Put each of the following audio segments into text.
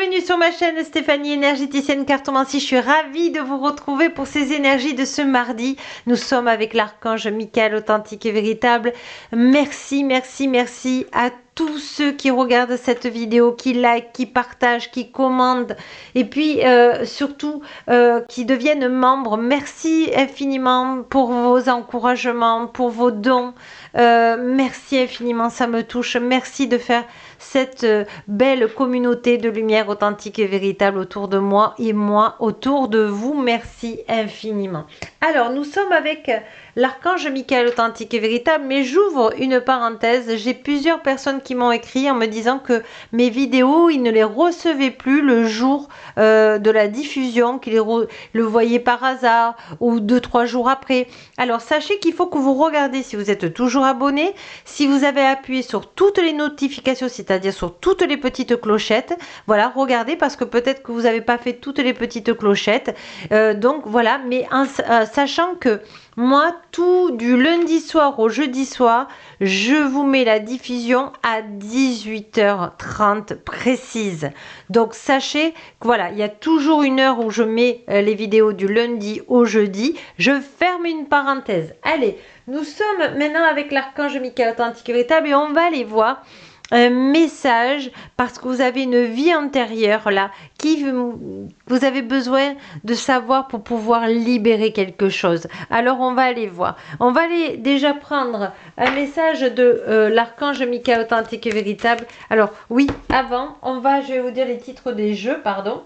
Bienvenue sur ma chaîne Stéphanie énergéticienne cartomancie. Je suis ravie de vous retrouver pour ces énergies de ce mardi. Nous sommes avec l'archange Michael authentique et véritable. Merci, merci, merci à tous ceux qui regardent cette vidéo, qui like, qui partagent, qui commandent et puis surtout qui deviennent membres. Merci infiniment pour vos encouragements, pour vos dons. Merci infiniment, ça me touche. Merci de faire cette belle communauté de lumière authentique et véritable autour de moi et moi autour de vous. Merci infiniment. Alors, nous sommes avec l'archange Michael authentique et véritable, mais j'ouvre une parenthèse. J'ai plusieurs personnes qui m'ont écrit en me disant que mes vidéos, ils ne les recevaient plus le jour de la diffusion, qu'ils le voyaient par hasard ou 2-3 jours après. Alors, sachez qu'il faut que vous regardez si vous êtes toujours abonné, si vous avez appuyé sur toutes les notifications, c'est-à-dire sur toutes les petites clochettes. Voilà, regardez parce que peut-être que vous n'avez pas fait toutes les petites clochettes. Donc voilà, mais sachant que moi, tout du lundi soir au jeudi soir, je vous mets la diffusion à 18h30 précise. Donc sachez que voilà, il y a toujours une heure où je mets les vidéos du lundi au jeudi. Je ferme une parenthèse. Allez, nous sommes maintenant avec l'archange Michael authentique et véritable et on va aller voir un message parce que vous avez une vie antérieure là qui vous avez besoin de savoir pour pouvoir libérer quelque chose. Alors on va aller voir. On va aller déjà prendre un message de l'archange Michael authentique et véritable. Alors oui, avant, je vais vous dire les titres des jeux, pardon.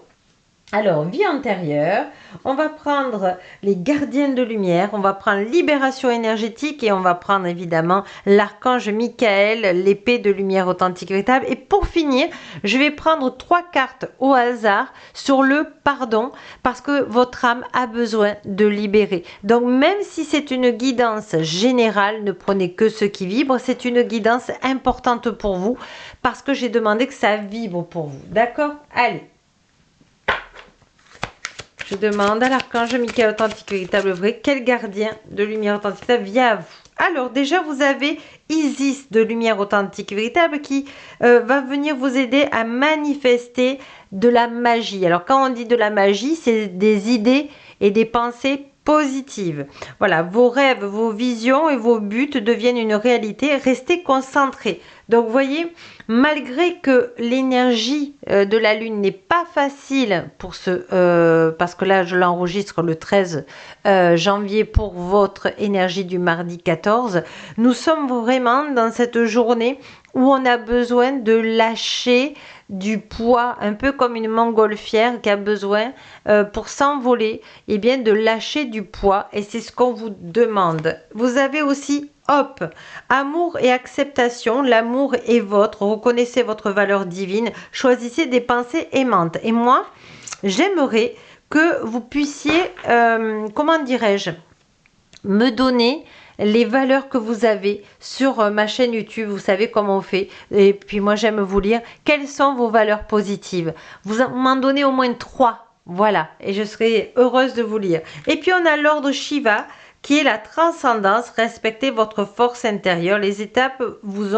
Alors, vie antérieure, on va prendre les gardiens de lumière, on va prendre libération énergétique et on va prendre évidemment l'archange Michael, l'épée de lumière authentique et véritable. Et pour finir, je vais prendre 3 cartes au hasard sur le pardon parce que votre âme a besoin de libérer. Donc, même si c'est une guidance générale, ne prenez que ce qui vibre, c'est une guidance importante pour vous parce que j'ai demandé que ça vibre pour vous. D'accord? Allez. Je demande à l'archange Michael authentique et véritable vrai, quel gardien de lumière authentique vient à vous. Alors déjà vous avez Isis de lumière authentique et véritable qui va venir vous aider à manifester de la magie. Alors quand on dit de la magie, c'est des idées et des pensées positives. Voilà, vos rêves, vos visions et vos buts deviennent une réalité. Restez concentrés. Donc, vous voyez, malgré que l'énergie de la Lune n'est pas facile pour parce que là, je l'enregistre le 13 janvier pour votre énergie du mardi 14, nous sommes vraiment dans cette journée où on a besoin de lâcher du poids, un peu comme une montgolfière qui a besoin pour s'envoler, et bien de lâcher du poids, et c'est ce qu'on vous demande. Vous avez aussi hop, amour et acceptation, l'amour est votre, reconnaissez votre valeur divine, choisissez des pensées aimantes. Et moi, j'aimerais que vous puissiez, comment dirais-je, me donner les valeurs que vous avez sur ma chaîne YouTube. Vous savez comment on fait. Et puis moi, j'aime vous lire. Quelles sont vos valeurs positives? Vous m'en donnez au moins 3. Voilà. Et je serai heureuse de vous lire. Et puis, on a l'ordre Shiva, qui est la transcendance. Respectez votre force intérieure. Les étapes vous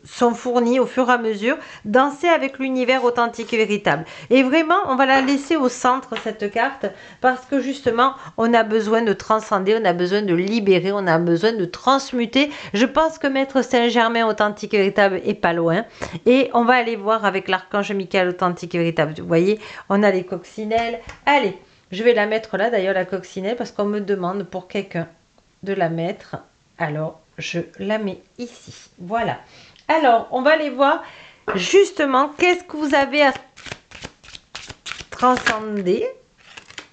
sont fournies au fur et à mesure. Dansez avec l'univers authentique et véritable. Et vraiment, on va la laisser au centre, cette carte, parce que justement, on a besoin de transcender, on a besoin de libérer, on a besoin de transmuter. Je pense que Maître Saint-Germain authentique et véritable est pas loin. Et on va aller voir avec l'archange Michael authentique et véritable. Vous voyez, on a les coccinelles. Allez, je vais la mettre là, d'ailleurs, la coccinelle, parce qu'on me demande pour quelqu'un de la mettre. Alors, je la mets ici. Voilà. Alors, on va aller voir justement qu'est-ce que vous avez à transcender.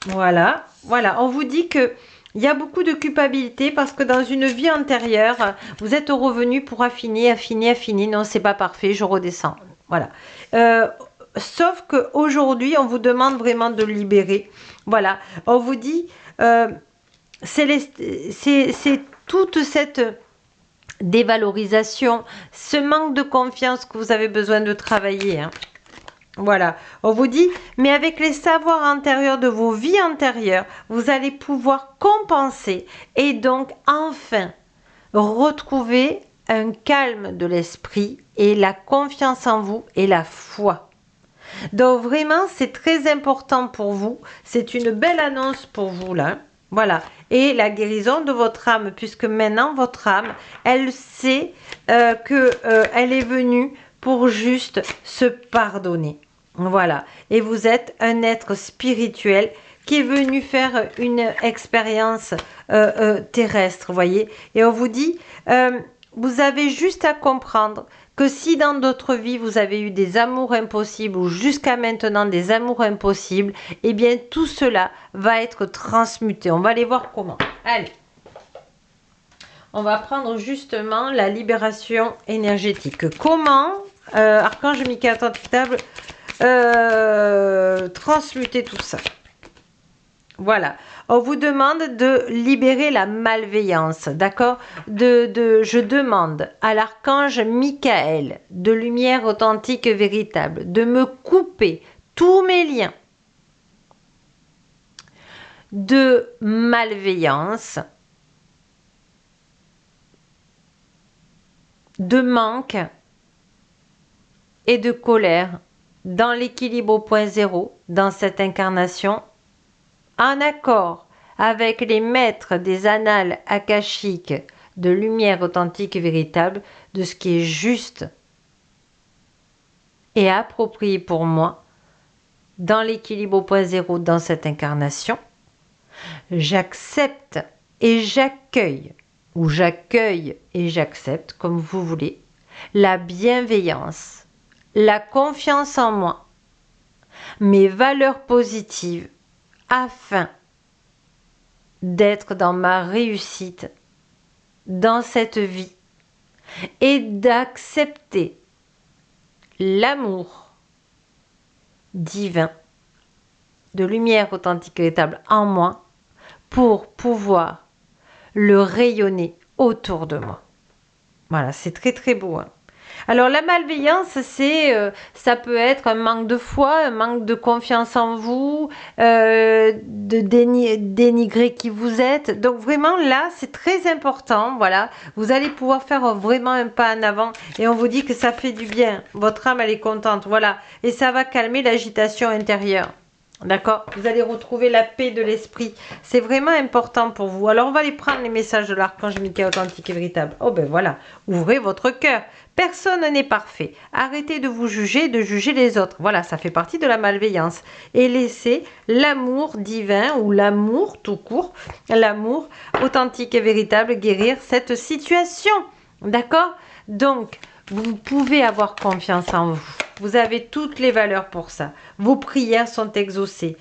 Voilà. Voilà. On vous dit que il y a beaucoup de culpabilité parce que dans une vie antérieure, vous êtes revenu pour affiner. Non, c'est pas parfait, je redescends. Voilà. Sauf qu'aujourd'hui, on vous demande vraiment de libérer. Voilà, on vous dit, c'est toute cette dévalorisation, ce manque de confiance que vous avez besoin de travailler. Hein. Voilà, on vous dit, mais avec les savoirs antérieurs de vos vies antérieures, vous allez pouvoir compenser et donc enfin retrouver un calme de l'esprit et la confiance en vous et la foi. Donc vraiment, c'est très important pour vous. C'est une belle annonce pour vous là. Voilà. Et la guérison de votre âme, puisque maintenant votre âme, elle sait elle est venue pour juste se pardonner. Voilà. Et vous êtes un être spirituel qui est venu faire une expérience terrestre, vous voyez. Et on vous dit, vous avez juste à comprendre que si dans d'autres vies vous avez eu des amours impossibles ou jusqu'à maintenant des amours impossibles, eh bien tout cela va être transmuté. On va aller voir comment. Allez, on va prendre justement la libération énergétique. Comment, Archange Michael Table, transmuter tout ça. Voilà, on vous demande de libérer la malveillance, d'accord? Je demande à l'archange Michael, de lumière authentique et véritable, de me couper tous mes liens de malveillance, de manque et de colère dans l'équilibre au point zéro, dans cette incarnation, en accord avec les maîtres des annales akashiques de lumière authentique et véritable, de ce qui est juste et approprié pour moi, dans l'équilibre au point zéro dans cette incarnation, j'accepte et j'accueille, ou j'accueille et j'accepte, comme vous voulez, la bienveillance, la confiance en moi, mes valeurs positives, afin d'être dans ma réussite dans cette vie et d'accepter l'amour divin de lumière authentique et véritable en moi pour pouvoir le rayonner autour de moi. Voilà, c'est très très beau. Hein. Alors la malveillance, ça peut être un manque de foi, un manque de confiance en vous, de dénigrer qui vous êtes. Donc vraiment là, c'est très important. Voilà, vous allez pouvoir faire vraiment un pas en avant et on vous dit que ça fait du bien. Votre âme, elle est contente. Voilà, et ça va calmer l'agitation intérieure. D'accord? Vous allez retrouver la paix de l'esprit. C'est vraiment important pour vous. Alors, on va aller prendre les messages de l'archange Michael authentique et véritable. Oh ben voilà, ouvrez votre cœur. Personne n'est parfait. Arrêtez de vous juger, de juger les autres. Voilà, ça fait partie de la malveillance. Et laissez l'amour divin ou l'amour tout court, l'amour authentique et véritable guérir cette situation. D'accord? Donc, vous pouvez avoir confiance en vous. Vous avez toutes les valeurs pour ça. Vos prières sont exaucées.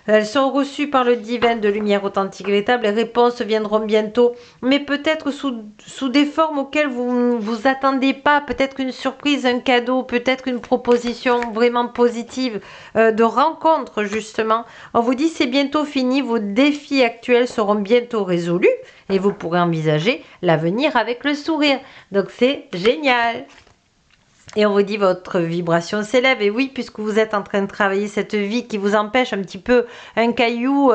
Elles sont reçues par le divin de lumière authentique et véritable. Les réponses viendront bientôt, mais peut-être sous des formes auxquelles vous ne vous attendez pas. Peut-être une surprise, un cadeau, peut-être une proposition vraiment positive de rencontre, justement. On vous dit c'est bientôt fini, vos défis actuels seront bientôt résolus et vous pourrez envisager l'avenir avec le sourire. Donc c'est génial. Et on vous dit votre vibration s'élève. Et oui, puisque vous êtes en train de travailler cette vie qui vous empêche un petit peu un caillou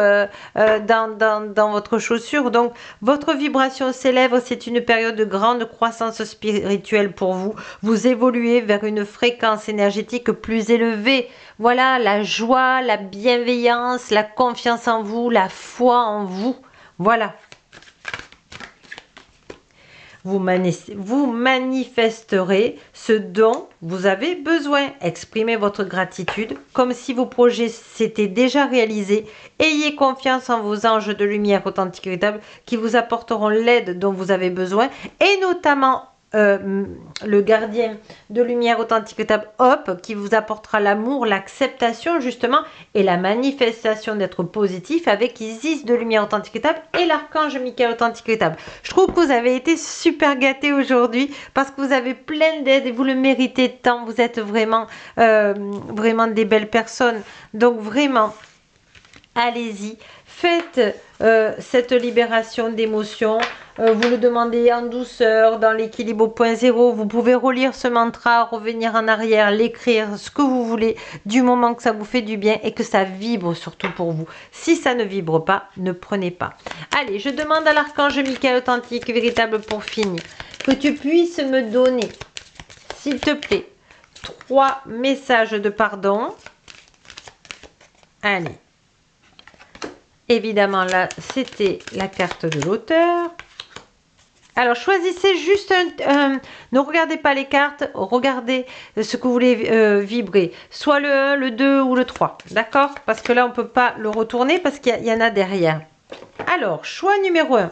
dans votre chaussure. Donc, votre vibration s'élève. C'est une période de grande croissance spirituelle pour vous. Vous évoluez vers une fréquence énergétique plus élevée. Voilà, la joie, la bienveillance, la confiance en vous, la foi en vous. Voilà. Vous manifesterez ce dont vous avez besoin. Exprimez votre gratitude comme si vos projets s'étaient déjà réalisés. Ayez confiance en vos anges de lumière authentiques et véritables qui vous apporteront l'aide dont vous avez besoin et notamment le gardien de lumière authentique et véritable Hop qui vous apportera l'amour, l'acceptation justement et la manifestation d'être positif avec Isis de lumière authentique et véritable et l'archange Michael authentique et véritable. Je trouve que vous avez été super gâtés aujourd'hui parce que vous avez plein d'aide et vous le méritez tant. Vous êtes vraiment des belles personnes. Donc vraiment, allez-y, faites cette libération d'émotions. Vous le demandez en douceur, dans l'équilibre au point zéro. Vous pouvez relire ce mantra, revenir en arrière, l'écrire, ce que vous voulez, du moment que ça vous fait du bien et que ça vibre surtout pour vous. Si ça ne vibre pas, ne prenez pas. Allez, je demande à l'archange Michael authentique, véritable pour finir, que tu puisses me donner, s'il te plaît, 3 messages de pardon Allez. Évidemment, là, c'était la carte de l'auteur. Alors, choisissez juste ne regardez pas les cartes, regardez ce que vous voulez vibrer. Soit le 1, le 2 ou le 3. D'accord? Parce que là, on ne peut pas le retourner parce qu'il y en a derrière. Alors, choix numéro 1.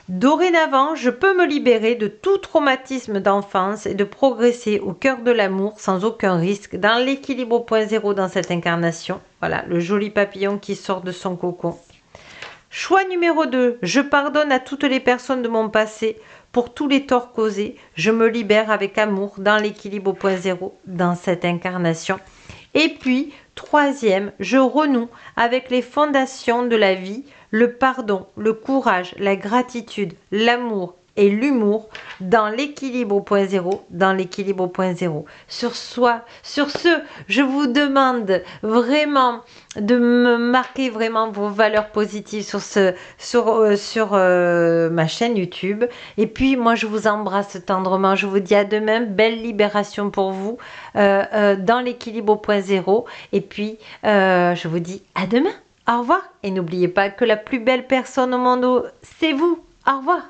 Dorénavant, je peux me libérer de tout traumatisme d'enfance et de progresser au cœur de l'amour sans aucun risque dans l'équilibre au point zéro dans cette incarnation. Voilà, le joli papillon qui sort de son cocon. Choix numéro 2. Je pardonne à toutes les personnes de mon passé pour tous les torts causés. Je me libère avec amour dans l'équilibre au point zéro dans cette incarnation. Et puis, troisième, je renoue avec les fondations de la vie, le pardon, le courage, la gratitude, l'amour et l'humour dans l'équilibre au point zéro, dans l'équilibre au point zéro. Sur ce, je vous demande vraiment de me marquer vraiment vos valeurs positives sur ma chaîne YouTube. Et puis, moi, je vous embrasse tendrement. Je vous dis à demain. Belle libération pour vous dans l'équilibre au point zéro. Et puis, je vous dis à demain. Au revoir. Et n'oubliez pas que la plus belle personne au monde, c'est vous. Au revoir.